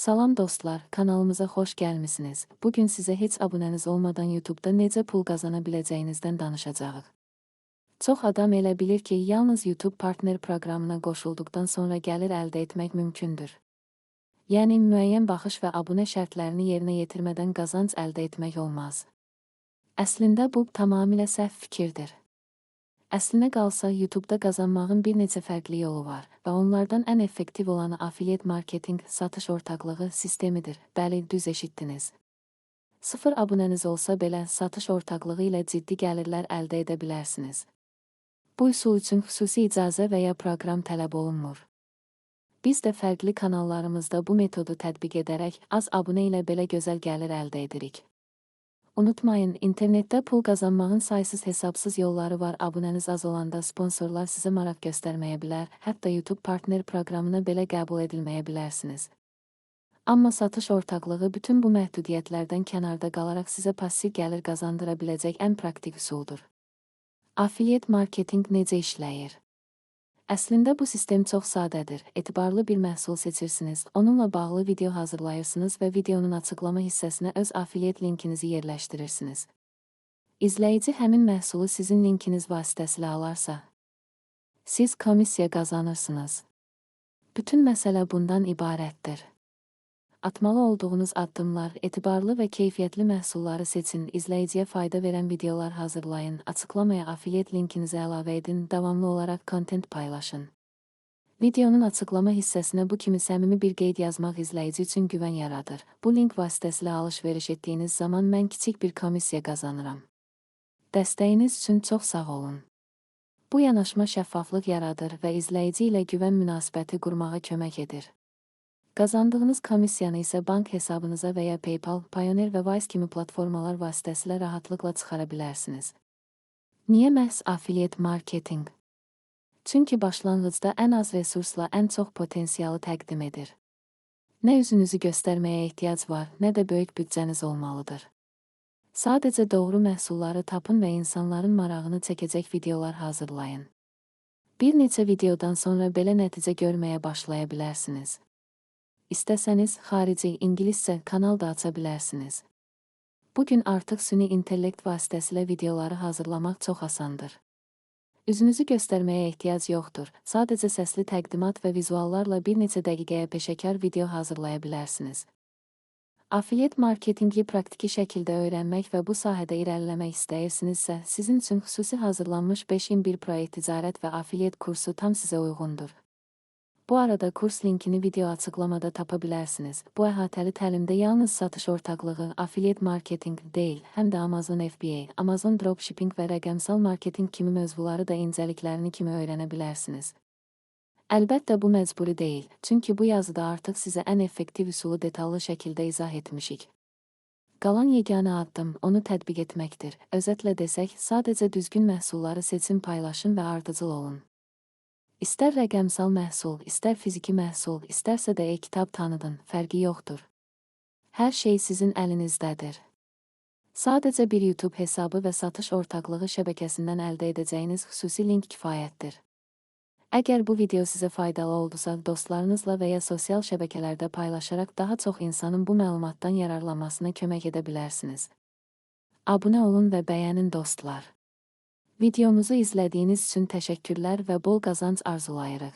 Salam dostlar, kanalımıza xoş gəlmisiniz. Bugün sizə heç abunəniz olmadan YouTube'da necə pul qazana biləcəyinizdən danışacağıq. Çox adam elə bilir ki, yalnız YouTube partner proqramına qoşulduqdan sonra gəlir əldə etmək mümkündür. Yəni, müəyyən baxış və abunə şərtlərini yerinə yetirmədən qazanc əldə etmək olmaz. Əslində bu tamamilə səhv fikirdir. Əslinə qalsa, YouTube'da qazanmağın bir neçə fərqli yolu var və onlardan ən effektiv olanı affiliate marketing satış ortaqlığı sistemidir. Bəli, düz eşitdiniz. 0 abunəniz olsa belə satış ortaqlığı ilə ciddi gəlirlər əldə edə bilərsiniz. Bu üsul üçün xüsusi icazə və ya proqram tələb olunmur. Biz də fərqli kanallarımızda bu metodu tətbiq edərək az abunə ilə belə gözəl gəlir əldə edirik. Unutmayın, internetdə pul qazanmağın saysız hesabsız yolları var. Abunəniz az olanda sponsorlar sizə maraq göstərməyə bilər, hətta YouTube partner proqramına belə qəbul edilməyə bilərsiniz. Amma satış ortaqlığı bütün bu məhdudiyyətlərdən kənarda qalaraq sizə passiv gəlir qazandıra biləcək ən praktik üsuldur. Affiliate marketing necə işləyir? Əslində bu sistem çox sadədir. Etibarlı bir məhsul seçirsiniz, onunla bağlı video hazırlayırsınız və videonun açıqlama hissəsinə öz affiliate linkinizi yerləşdirirsiniz. İzləyici həmin məhsulu sizin linkiniz vasitəsilə alarsa, siz komissiya qazanırsınız. Bütün məsələ bundan ibarətdir. Atmalı olduğunuz addımlar, etibarlı və keyfiyyətli məhsulları seçin, izləyiciyə fayda verən videolar hazırlayın, açıqlamaya affiliate linkinizi əlavə edin, davamlı olaraq kontent paylaşın. Videonun açıqlama hissəsinə bu kimi səmimi bir qeyd yazmaq izləyici üçün güvən yaradır. Bu link vasitəsilə alış-veriş etdiyiniz zaman mən kiçik bir komissiya qazanıram. Dəstəyiniz üçün çox sağ olun. Bu yanaşma şəffaflıq yaradır və izləyici ilə güvən münasibəti qurmağa kömək edir. Qazandığınız komissiyanı isə bank hesabınıza və ya PayPal, Payoneer və Wise kimi platformalar vasitəsilə rahatlıqla çıxara bilərsiniz. Niyə məhz affiliate marketing? Çünki başlanğıcda ən az resursla ən çox potensialı təqdim edir. Nə üzünüzü göstərməyə ehtiyac var, nə də böyük büdcəniz olmalıdır. Sadəcə doğru məhsulları tapın və insanların marağını çəkəcək videolar hazırlayın. Bir neçə videodan sonra belə nəticə görməyə başlaya bilərsiniz. İstəsəniz, xarici, ingiliscə kanal da aça bilərsiniz. Bugün artıq süni intellekt vasitəsilə videoları hazırlamaq çox asandır. Üzünüzü göstərməyə ehtiyac yoxdur. Sadəcə səsli təqdimat və vizuallarla bir neçə dəqiqəyə peşəkar video hazırlaya bilərsiniz. Affiliate marketingi praktiki şəkildə öyrənmək və bu sahədə irəliləmək istəyirsinizsə, sizin üçün xüsusi hazırlanmış 5-in 1 ticarət və affiliate kursu tam sizə uyğundur. Bu arada kurs linkini video açıqlamada tapa bilərsiniz. Bu əhatəli təlimdə yalnız satış ortaqlığı, affiliate marketing deyil, həm də Amazon FBA, Amazon dropshipping və rəqəmsal marketing kimi mövzuları da incəliklərini kimi öyrənə bilərsiniz. Əlbəttə bu məcburi deyil, çünki bu yazıda artıq sizə ən effektiv üsulu detallı şəkildə izah etmişik. Qalan yeganə addım onu tətbiq etməkdir. Özətlə desək, sadəcə düzgün məhsulları seçin, paylaşın və ardıcıl olun. İstər rəqəmsal məhsul, istər fiziki məhsul, istərsə də e-kitab tanıdın, fərqi yoxdur. Hər şey sizin əlinizdədir. Sadəcə bir YouTube hesabı və satış ortaqlığı şəbəkəsindən əldə edəcəyiniz xüsusi link kifayətdir. Əgər bu video sizə faydalı oldusa, dostlarınızla və ya sosial şəbəkələrdə paylaşaraq daha çox insanın bu məlumatdan yararlanmasına kömək edə bilərsiniz. Abunə olun və bəyənin dostlar. Videomuzu izlədiyiniz üçün təşəkkürlər və bol qazanc arzulayırıq.